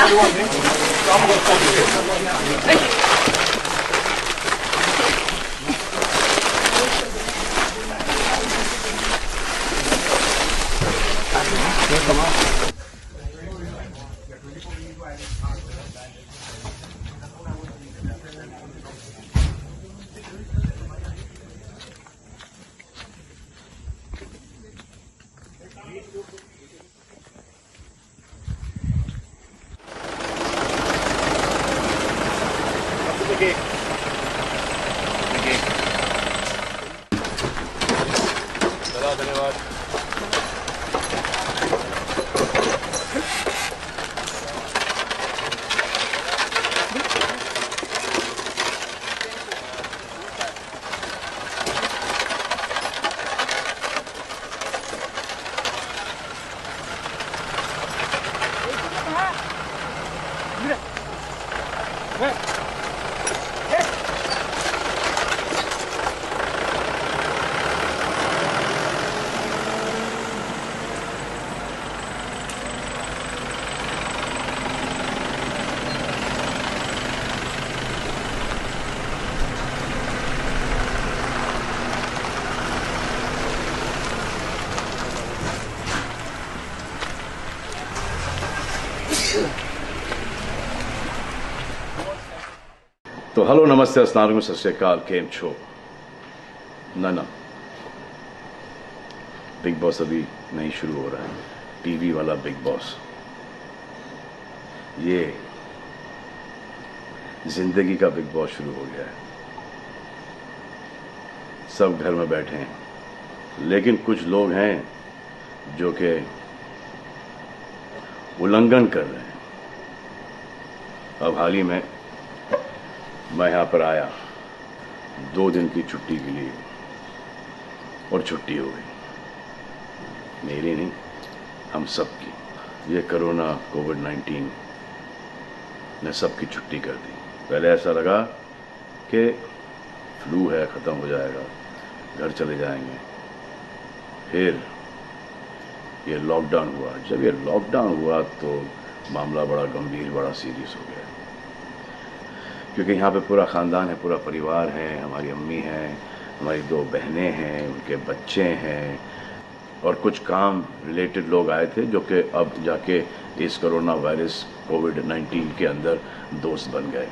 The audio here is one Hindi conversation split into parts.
धन्यवाद। तो हेलो, नमस्ते, अस्सलाम वालेकुम, सत श्री अकाल, केम छो। ना बिग बॉस अभी नहीं शुरू हो रहा है। टीवी वाला बिग बॉस, ये जिंदगी का बिग बॉस शुरू हो गया है। सब घर में बैठे हैं, लेकिन कुछ लोग हैं जो कि उल्लंघन कर रहे हैं। अब हाल ही में मैं यहाँ पर आया 2 दिन की छुट्टी के लिए, और छुट्टी हो गई। मेरी नहीं, हम सब की। ये कोरोना कोविड-19 ने सबकी छुट्टी कर दी। पहले ऐसा लगा कि फ्लू है, ख़त्म हो जाएगा, घर चले जाएंगे। फिर ये लॉकडाउन हुआ। जब ये लॉकडाउन हुआ तो मामला बड़ा गंभीर, बड़ा सीरियस हो गया, क्योंकि यहाँ पे पूरा ख़ानदान है, पूरा परिवार है। हमारी अम्मी हैं, हमारी 2 बहनें हैं, उनके बच्चे हैं, और कुछ काम रिलेटेड लोग आए थे जो कि अब जाके इस कोरोना वायरस कोविड-19 के अंदर दोस्त बन गए।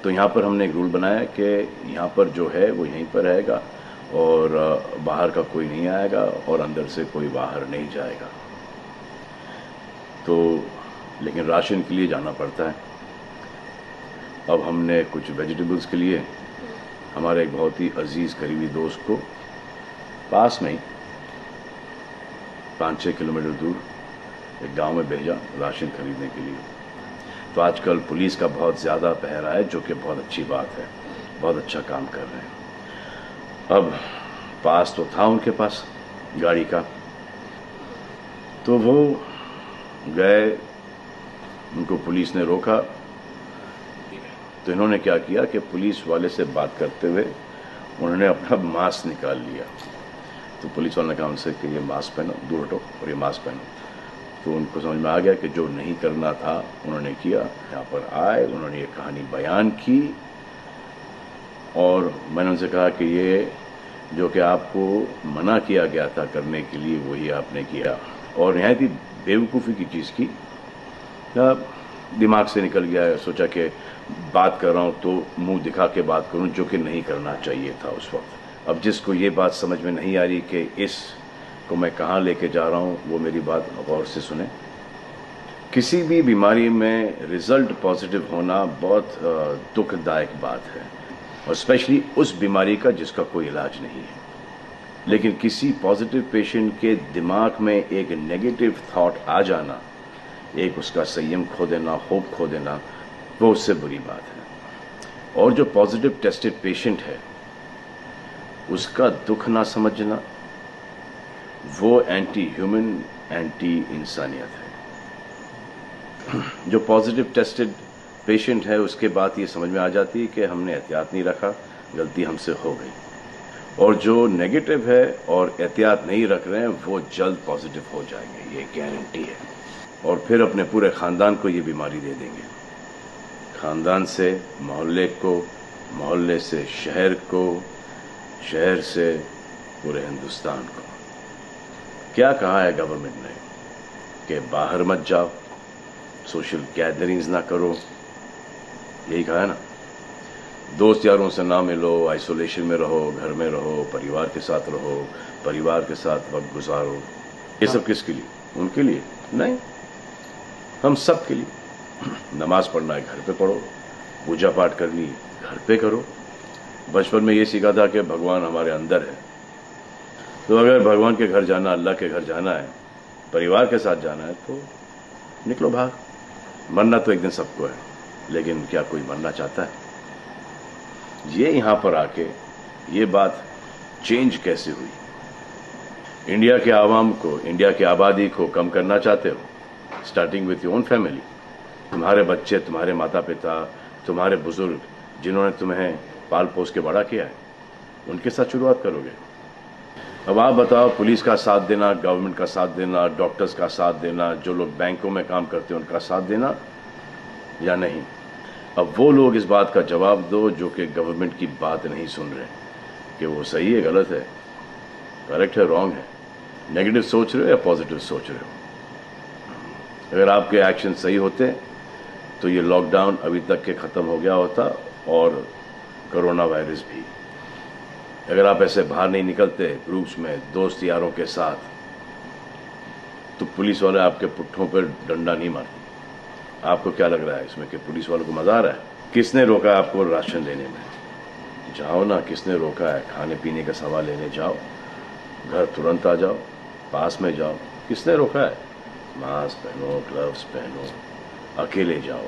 तो यहाँ पर हमने एक रूल बनाया कि यहाँ पर जो है वो यहीं पर रहेगा, और बाहर का कोई नहीं आएगा, और अंदर से कोई बाहर नहीं जाएगा। तो लेकिन राशन के लिए जाना पड़ता है। अब हमने कुछ वेजिटेबल्स के लिए हमारे एक बहुत ही अजीज़ करीबी दोस्त को पास में ही 5-6 किलोमीटर दूर एक गांव में भेजा राशन खरीदने के लिए। तो आजकल पुलिस का बहुत ज़्यादा पहरा है, जो कि बहुत अच्छी बात है, बहुत अच्छा काम कर रहे हैं। अब पास तो था उनके पास गाड़ी का, तो वो गए, उनको पुलिस ने रोका। तो इन्होंने क्या किया कि पुलिस वाले से बात करते हुए उन्होंने अपना मास्क निकाल लिया। तो पुलिस वाले ने कहा उनसे कि ये मास्क पहनो, दूर हटो और ये मास्क पहनो। तो उनको समझ में आ गया कि जो नहीं करना था उन्होंने किया। यहाँ पर आए, उन्होंने ये कहानी बयान की, और मैंने उनसे कहा कि ये जो कि आपको मना किया गया था करने के लिए, वही आपने किया, और यहाँ थी बेवकूफ़ी की चीज़ की। दिमाग से निकल गया, सोचा कि बात कर रहा हूँ तो मुंह दिखा के बात करूँ, जो कि नहीं करना चाहिए था उस वक्त। अब जिसको ये बात समझ में नहीं आ रही कि इसको मैं कहाँ लेके जा रहा हूँ, वो मेरी बात गौर से सुने। किसी भी बीमारी में रिज़ल्ट पॉजिटिव होना बहुत दुखदायक बात है, और स्पेशली उस बीमारी का जिसका कोई इलाज नहीं है। लेकिन किसी पॉजिटिव पेशेंट के दिमाग में एक नेगेटिव थॉट आ जाना, एक उसका संयम खो देना, होप खो देना, वो उससे बुरी बात है। और जो पॉजिटिव टेस्टेड पेशेंट है, उसका दुख ना समझना, वो एंटी ह्यूमन, एंटी इंसानियत है। जो पॉजिटिव टेस्टेड पेशेंट है, उसके बाद ये समझ में आ जाती है कि हमने एहतियात नहीं रखा, गलती हमसे हो गई। और जो नेगेटिव है और एहतियात नहीं रख रहे हैं, वो जल्द पॉजिटिव हो जाएंगे, ये गारंटी है। और फिर अपने पूरे ख़ानदान को ये बीमारी दे देंगे। ख़ानदान से मोहल्ले को, मोहल्ले से शहर को, शहर से पूरे हिंदुस्तान को। क्या कहा है गवर्नमेंट ने कि बाहर मत जाओ, सोशल गैदरिंग्स ना करो, यही कहा है ना। दोस्त यारों से ना मिलो, आइसोलेशन में रहो, घर में रहो, परिवार के साथ रहो, परिवार के साथ वक्त गुजारो। ये सब किसके लिए? उनके लिए नहीं, हम सब के लिए। नमाज पढ़ना है घर पे पढ़ो, पूजा पाठ करनी है घर पे करो। बचपन में ये सीखा था कि भगवान हमारे अंदर है, तो अगर भगवान के घर जाना, अल्लाह के घर जाना है, परिवार के साथ जाना है, तो निकलो बाहर। मरना तो एक दिन सबको है, लेकिन क्या कोई मरना चाहता है? ये यहाँ पर आके ये बात चेंज कैसे हुई? इंडिया के आवाम को, इंडिया की आबादी को कम करना चाहते हो, starting with your own family. तुम्हारे बच्चे, तुम्हारे माता पिता, तुम्हारे बुजुर्ग जिन्होंने तुम्हें पाल पोस के बड़ा किया है, उनके साथ शुरुआत करोगे। अब आप बताओ, पुलिस का साथ देना, गवर्नमेंट का साथ देना, डॉक्टर्स का साथ देना, जो लोग बैंकों में काम करते हैं उनका साथ देना या नहीं? अब वो लोग इस बात का जवाब दो जो कि गवर्नमेंट की बात नहीं सुन रहे कि वो सही है, गलत है, करेक्ट है, रॉन्ग है, नेगेटिव सोच रहे हो या पॉजिटिव सोच रहे हो। अगर आपके एक्शन सही होते तो ये लॉकडाउन अभी तक के ख़त्म हो गया होता, और कोरोना वायरस भी। अगर आप ऐसे बाहर नहीं निकलते ग्रुप्स में, दोस्त यारों के साथ, तो पुलिस वाले आपके पुट्ठों पर डंडा नहीं मारते। आपको क्या लग रहा है इसमें कि पुलिस वालों को मजा आ रहा है? किसने रोका है आपको राशन लेने में? जाओ ना, किसने रोका है? खाने पीने का सामान लेने जाओ, घर तुरंत आ जाओ, पास में जाओ, किसने रोका है? मास्क पहनो, ग्लव्स पहनो, अकेले जाओ।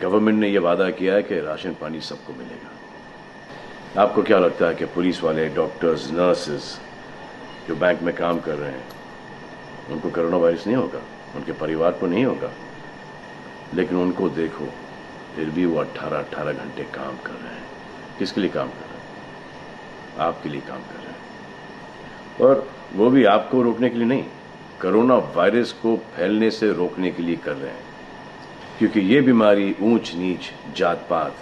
गवर्नमेंट ने यह वादा किया है कि राशन पानी सबको मिलेगा। आपको क्या लगता है कि पुलिस वाले, डॉक्टर्स, नर्सेस जो बैंक में काम कर रहे हैं, उनको कोरोना वायरस नहीं होगा? उनके परिवार को नहीं होगा? लेकिन उनको देखो, फिर भी वो 18-18 घंटे काम कर रहे हैं। किसके लिए काम कर रहे हैं? आपके लिए काम कर रहे हैं, और वो भी आपको रोकने के लिए नहीं, कोरोना वायरस को फैलने से रोकने के लिए कर रहे हैं। क्योंकि ये बीमारी ऊंच नीच, जात पात,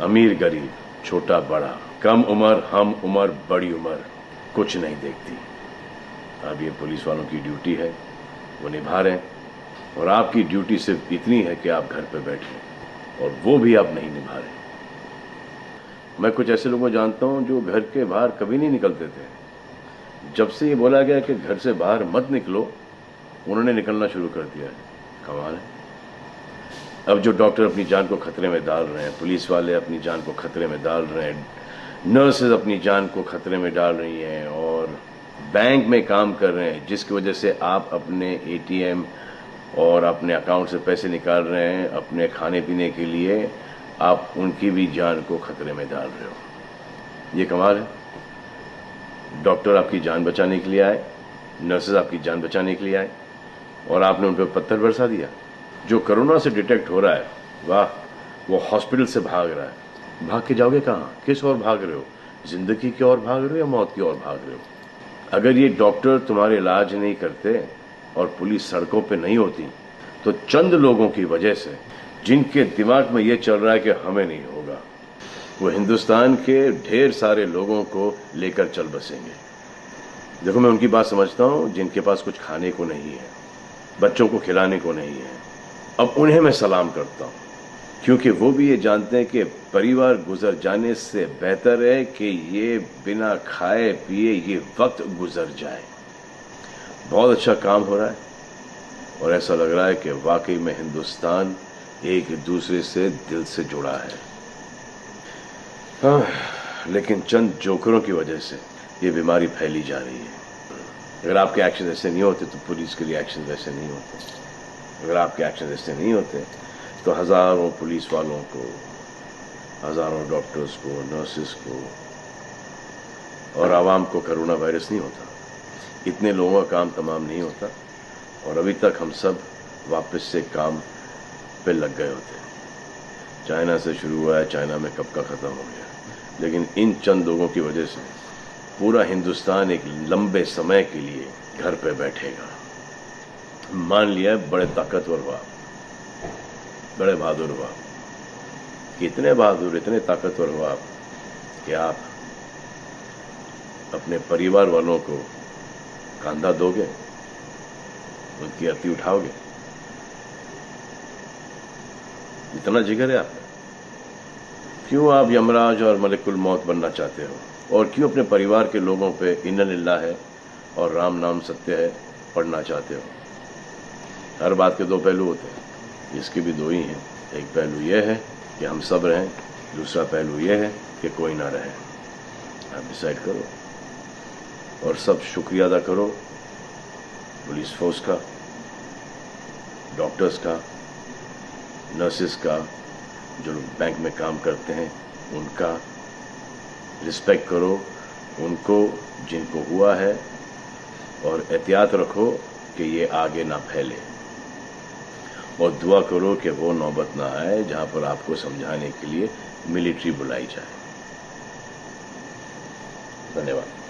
अमीर गरीब, छोटा बड़ा, कम उम्र, हम उम्र, बड़ी उम्र कुछ नहीं देखती। अब ये पुलिस वालों की ड्यूटी है, वो निभा रहे हैं, और आपकी ड्यूटी सिर्फ इतनी है कि आप घर पे बैठे, और वो भी आप नहीं निभा रहे। मैं कुछ ऐसे लोगों को जानता हूं जो घर के बाहर कभी नहीं निकलते थे। जब से ये बोला गया कि घर से बाहर मत निकलो, उन्होंने निकलना शुरू कर दिया है। कमाल है। अब जो डॉक्टर अपनी जान को खतरे में डाल रहे हैं, पुलिस वाले अपनी जान को खतरे में डाल रहे हैं, नर्सेज अपनी जान को खतरे में डाल रही हैं, और बैंक में काम कर रहे हैं, जिसकी वजह से आप अपने एटीएम और अपने अकाउंट से पैसे निकाल रहे हैं अपने खाने पीने के लिए, आप उनकी भी जान को खतरे में डाल रहे हो। ये कमाल है। डॉक्टर आपकी जान बचाने के लिए आए, नर्सेज आपकी जान बचाने के लिए आए, और आपने उन पर पत्थर बरसा दिया। जो कोरोना से डिटेक्ट हो रहा है, वाह, वो हॉस्पिटल से भाग रहा है। भाग के जाओगे कहाँ? किस ओर भाग रहे हो? जिंदगी की ओर भाग रहे हो या मौत की ओर भाग रहे हो? अगर ये डॉक्टर तुम्हारे इलाज नहीं करते और पुलिस सड़कों पे नहीं होती, तो चंद लोगों की वजह से, जिनके दिमाग में ये चल रहा है कि हमें नहीं होगा, वो हिंदुस्तान के ढेर सारे लोगों को लेकर चल बसेंगे। देखो, मैं उनकी बात समझता हूँ जिनके पास कुछ खाने को नहीं है, बच्चों को खिलाने को नहीं है। अब उन्हें मैं सलाम करता हूँ, क्योंकि वो भी ये जानते हैं कि परिवार गुजर जाने से बेहतर है कि ये बिना खाए पिए ये वक्त गुजर जाए। बहुत अच्छा काम हो रहा है, और ऐसा लग रहा है कि वाकई में हिंदुस्तान एक दूसरे से दिल से जुड़ा है। हाँ, लेकिन चंद जोकरों की वजह से ये बीमारी फैली जा रही है। अगर आपके एक्शन ऐसे नहीं होते तो पुलिस के लिए एक्शन वैसे नहीं होते। अगर आपके एक्शन ऐसे नहीं होते तो हजारों पुलिस वालों को, हजारों डॉक्टर्स को, नर्सेस को और आवाम को कोरोना वायरस नहीं होता। इतने लोगों का काम तमाम नहीं होता, और अभी तक हम सब वापस से काम पे लग गए होते। चाइना से शुरू हुआ है, चाइना में कब का ख़त्म हो गया, लेकिन इन चंद लोगों की वजह से पूरा हिंदुस्तान एक लंबे समय के लिए घर पे बैठेगा। मान लिया बड़े ताकतवर हुआ, बड़े बहादुर हुआ। कितने बहादुर, इतने ताकतवर हुआ आप कि आप अपने परिवार वालों को कंधा दोगे, उनकी अर्थी उठाओगे? इतना जिगर है आपका? क्यों आप यमराज और मलिकुल मौत बनना चाहते हो? और क्यों अपने परिवार के लोगों पे इन्ना लिल्लाह है और राम नाम सत्य है पढ़ना चाहते हो? हर बात के दो पहलू होते हैं, इसके भी दो ही हैं। एक पहलू यह है कि हम सब रहें, दूसरा पहलू यह है कि कोई ना रहे। आप डिसाइड करो और सब शुक्रिया अदा करो पुलिस फोर्स का, डॉक्टर्स का, नर्सेस का, जो लोग बैंक में काम करते हैं उनका रिस्पेक्ट करो, उनको जिनको हुआ है, और एहतियात रखो कि ये आगे ना फैले, और दुआ करो कि वो नौबत ना आए जहां पर आपको समझाने के लिए मिलिट्री बुलाई जाए। धन्यवाद।